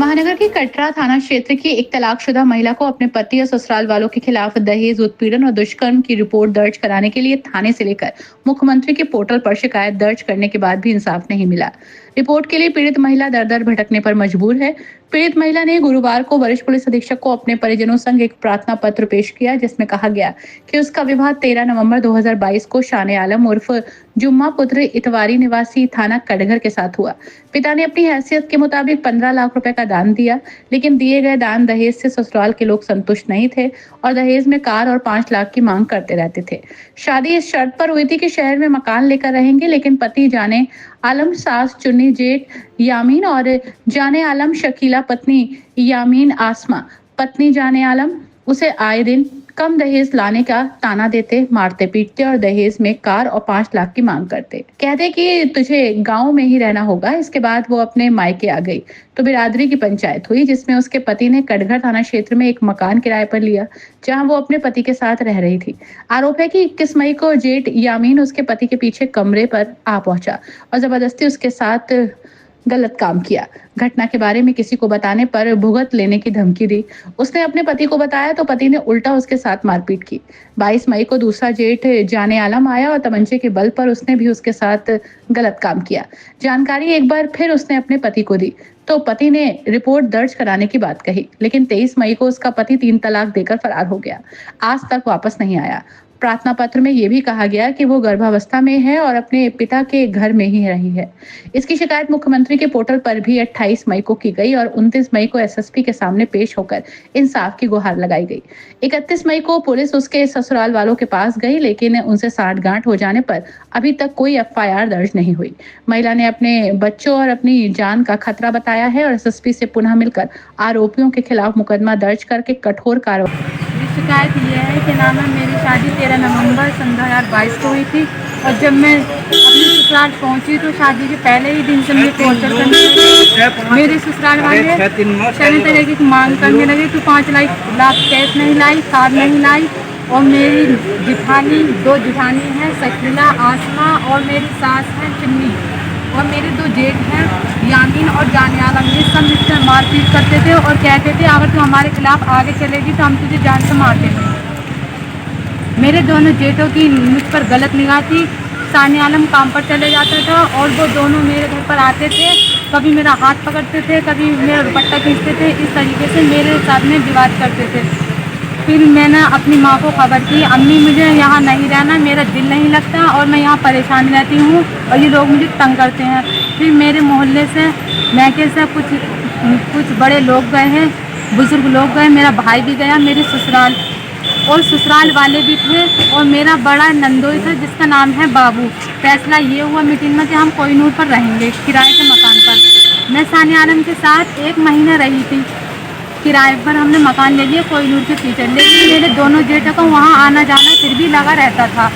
महानगर के कटरा थाना क्षेत्र की एक तलाकशुदा महिला को अपने पति और ससुराल वालों के खिलाफ दहेज उत्पीड़न और दुष्कर्म की रिपोर्ट दर्ज कराने के लिए थाने से लेकर मुख्यमंत्री के पोर्टल पर शिकायत दर्ज करने के बाद भी इंसाफ नहीं मिला। रिपोर्ट के लिए पीड़ित महिला दर दर भटकने पर मजबूर है। पीड़ित महिला ने गुरुवार को वरिष्ठ पुलिस अधीक्षक को अपने परिजनों संग एक प्रार्थना पत्र पेश किया, जिसमें कहा गया कि उसका विवाह 13 नवंबर 2022 को शान आलम उर्फ जुम्मा पुत्र इतवारी निवासी थाना कटघर के साथ हुआ। पिता ने अपनी हैसियत के मुताबिक 15 लाख रुपए का दान दिया, लेकिन दिए गए दान दहेज से ससुराल के लोग संतुष्ट नहीं थे और दहेज में कार और 5 लाख की मांग करते रहते थे। शादी इस शर्त पर हुई थी कि शहर में मकान लेकर रहेंगे, लेकिन पति जाने आलम, सास चुन्नी जेठ यामीन और जाने आलम शकीला पत्नी यामीन आसमा, पत्नी जाने आलम उसे आए दिन कम दहेज लाने का ताना देते, मारते पीटते और दहेज में कार और 5 लाख की मांग करते। कहते कि तुझे गांव में ही रहना होगा। इसके बाद वो अपने मायके आ गई तो बिरादरी की पंचायत हुई, जिसमें उसके पति ने कटघर थाना क्षेत्र में एक मकान किराए पर लिया, जहां वो अपने पति के साथ रह रही थी। आरोप है कि 21 मई को जेठ यामीन उसके पति के पीछे कमरे पर आ पहुंचा और जबरदस्ती उसके साथ गलत काम किया। घटना के बारे में किसी को बताने पर भुगत लेने की धमकी दी। उसने अपने पति को बताया तो पति ने उल्टा उसके साथ मारपीट की। 22 मई को दूसरा जेठ जाने आलम आया और तमंचे के बल पर उसने भी उसके साथ गलत काम किया। जानकारी एक बार फिर उसने अपने पति को दी तो पति ने रिपोर्ट दर्ज कराने की बात कही, लेकिन 23 मई को उसका पति 3 तलाक देकर फरार हो गया। आज तक वापस नहीं आया। प्रार्थना पत्र में यह भी कहा गया कि वो गर्भावस्था में है और अपने पिता के घर में ही रही है। इसकी शिकायत मुख्यमंत्री के पोर्टल पर भी 28 मई को की गई और 29 मई को एसएसपी के सामने पेश होकर इंसाफ की गुहार लगाई गई। 31 मई को पुलिस उसके ससुराल वालों के पास गई, लेकिन उनसे साठगांठ हो जाने पर अभी तक कोई एफआईआर दर्ज नहीं हुई। महिला ने अपने बच्चों और अपनी जान का खतरा बताया है और एसएसपी से पुनः मिलकर आरोपियों के खिलाफ मुकदमा दर्ज करके कठोर कार्रवाई। शिकायत ये है कि नाम है, मेरी शादी 13 नवंबर सन 2022 को हुई थी और जब मैं अपनी ससुराल पहुंची तो शादी के पहले ही दिन से मुझे टॉर्चर करने लगे। मेरे ससुराल वाले सभी तरीके की मांग करने लगे कि 5 लाख कैश नहीं लाई, कार नहीं लाई और मेरी जिठानी 2 जिठानी हैं, शकीला आसमा और मेरी सास है चुन्नी और मेरे 2 जेठ हैं यामीन और जाने आलम। ये सब मुझसे मारपीट करते थे और कहते थे अगर तू हमारे खिलाफ आगे चलेगी तो हम तुझे जान से मार देंगे। मेरे दोनों जेठों की मुझ पर गलत निगाह थी। जाने आलम काम पर चले जाता था और वो दोनों मेरे घर पर आते थे, कभी मेरा हाथ पकड़ते थे, कभी मेरा दुपट्टा खींचते थे। इस तरीके से मेरे साथ में विवाद करते थे। फिर मैंने अपनी माँ को खबर की, अम्मी मुझे यहाँ नहीं रहना, मेरा दिल नहीं लगता और मैं यहाँ परेशान रहती हूँ और ये लोग मुझे तंग करते हैं। फिर मेरे मोहल्ले से मैके से कुछ बड़े लोग गए हैं, बुजुर्ग लोग गए, मेरा भाई भी गया, मेरे ससुराल और ससुराल वाले भी थे और मेरा बड़ा नंदोई था जिसका नाम है बाबू। फैसला ये हुआ मीटिंग में कि हम कोहिनूर पर रहेंगे किराए के मकान पर। मैं साने आलम के साथ 1 महीना रही थी। किराए पर हमने मकान ले लिया कोहिनूर के पीछे, लेकिन मेरे दोनों जेठों को वहाँ आना जाना फिर भी लगा रहता था।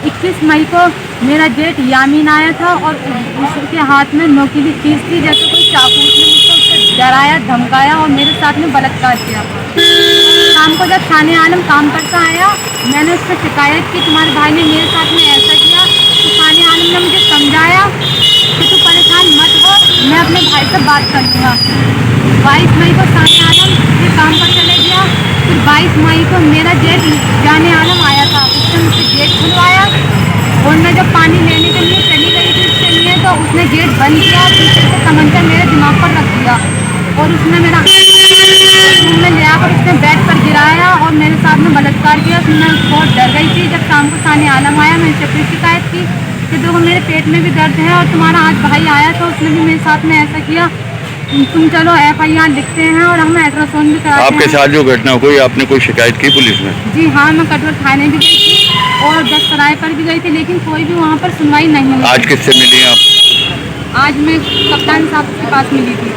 21 मई को मेरा जेठ यामीन आया था और उसके हाथ में नोकीली चीज़ थी जैसे कोई चाकू। उसने मुझको उससे डराया, धमकाया और मेरे साथ में बलात्कार किया। शाम को जब साने आलम काम करता आया, मैंने उससे शिकायत की तुम्हारे भाई ने मेरे साथ में ऐसा किया। तो साने आलम ने मुझे समझाया कि तू परेशान मत हो, मैं अपने भाई से बात कर लूँगा। 22 मई को साने आलम फिर काम पर चले गया। फिर 22 मई को मेरा जेठ जाने आलम आया था, उसने मुझसे गेट खुलवाया और मैं जब पानी लेने के लिए चली गई थी उसके लिए तो उसने गेट बंद किया। पीछे से तमंचा मेरे दिमाग पर रख दिया और उसने मेरा रूम में ले आकर उसने बेड पर गिराया और मेरे साथ में बलात्कार किया। फिर मैं बहुत डर गई थी। जब शाम को साने आलम आया, मैंने उससे फिर शिकायत की कि देखो मेरे पेट में भी दर्द है और तुम्हारा आज भाई आया तो उसने भी मेरे साथ में ऐसा किया, तुम चलो एफआईआर लिखते हैं और हम अल्ट्रासाउंड भी कराते हैं। आपके साथ जो घटना हुई, आपने कोई शिकायत की पुलिस में? जी हाँ, मैं कटवर थाने भी गई थी और 10 सराय पर भी गई थी, लेकिन कोई भी वहाँ पर सुनवाई नहीं हुई। आज किससे मिली आप? आज मैं कप्तान साहब के पास मिली थी।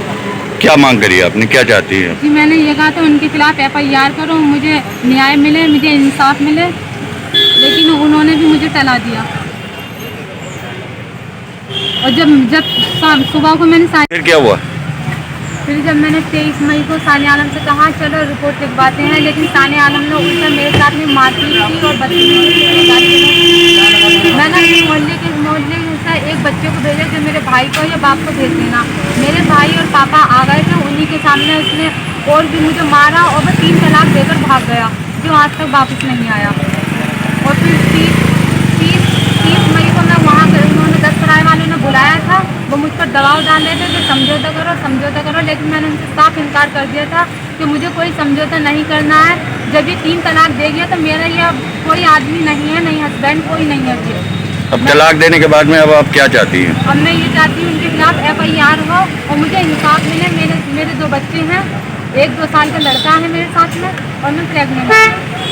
क्या मांग करी आपने, क्या चाहती है? जी मैंने ये कहा था उनके खिलाफ एफआईआर करो, मुझे न्याय मिले, मुझे इंसाफ मिले, लेकिन उन्होंने भी मुझे टला दिया। और जब सुबह को मैंने फिर क्या हुआ? फिर जब मैंने 23 मई को सानिया आलम से कहा चलो रिपोर्ट लिखवाते हैं, लेकिन सानिया आलम ने उल्टा मेरे साथ में मारपीट की और बदतमीजी की। मैंने अपने मोहल्ले से एक बच्चे को भेजा जो मेरे भाई को या बाप को भेज देना। मेरे भाई और पापा आ गए थे, उन्हीं के सामने उसने और भी मुझे मारा और वो 3 तलाक देकर भाग गया, जो आज तक वापस नहीं आया। और फिर 30 मई को मैं वहाँ गई, उन्होंने 10 सराय वालों ने बुलाया था, वो मुझ पर दबाव डाल रहे थे कि समझौता करो, लेकिन मैंने उनसे साफ इनकार कर दिया था कि मुझे कोई समझौता नहीं करना है। जब ये 3 तलाक दे गया तो मेरा ये कोई आदमी नहीं है, नहीं हस्बैंड, कोई नहीं है ये। अब तलाक देने के बाद में अब आप क्या चाहती हैं? अब मैं ये चाहती हूँ उनके खिलाफ FIR हो और मुझे इंसाफ मिले। मेरे 2 बच्चे हैं, 1-2 साल का लड़का है मेरे साथ में और मैं प्रेगनेंट हूँ।